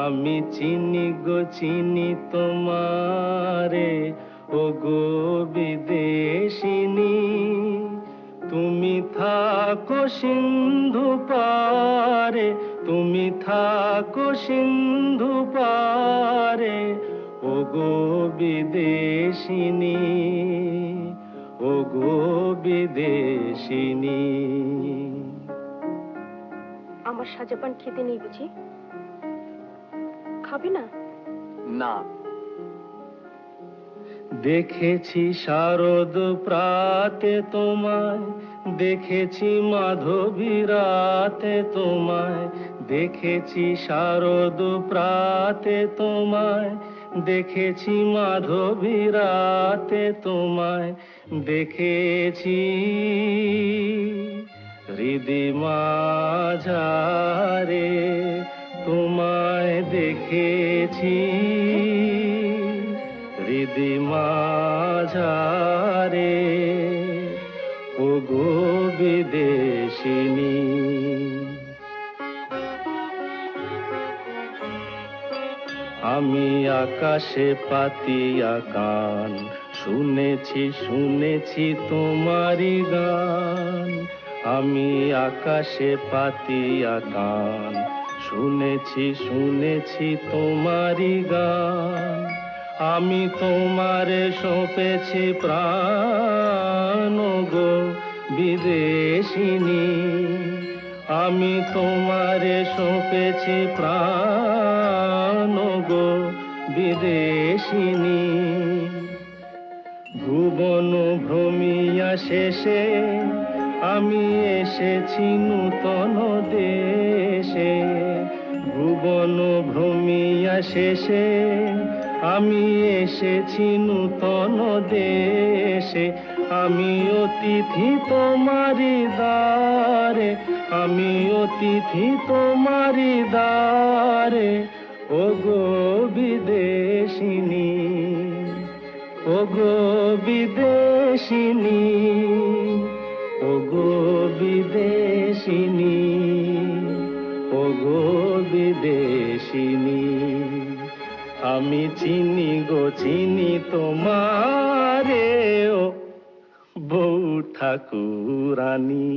আমি চিনি গো চিনি তোমারে, ও গো বিদেশিনী। তুমি থাকো সিন্ধু পারে, তুমি থাকো সিন্ধু পারে, ও গো বিদেশিনী, ও গো বিদেশিনী। আমার সাজাপান খেতে নেই বুঝি? খাবে না? না। দেখেছি শারদ প্রাতে তোমায়, দেখেছি মাধবী রাতে তোমায়, দেখেছি শারদ প্রাতে তোমায়, দেখেছি মাধবী রাতে তোমায়, দেখেছি হৃদি মাঝারে তোমায়, দেখেছি হৃদি মাঝারে, ও গো বিদেশিনী। আমি আকাশে পাতিয়া গান, শুনেছি শুনেছি তোমারি গান। আমি আকাশে পাতিয়া গান, শুনেছি শুনেছি তোমারি গান। আমি তোমারে সঁপেছি প্রাণ, গো বিদেশিনী। আমি তোমারে সঁপেছি প্রাণ, গো বিদেশিনী। ভুবন ভ্রমিয়া শেষে আমি এসেছি নূতন দেশে। ভুবন ভ্রমিয়া শেষে আমি এসেছি নূতন দেশে। আমি অতিথি তোমারি দ্বারে, আমি অতিথি তোমারি দ্বারে, ও গো বিদেশিনী, ও গো বিদেশিনী, ও গো বিদেশিনী, ও গো বিদেশিনী। আমি চিনি গো চিনি তোমারে, ও বউ ঠাকুরানী।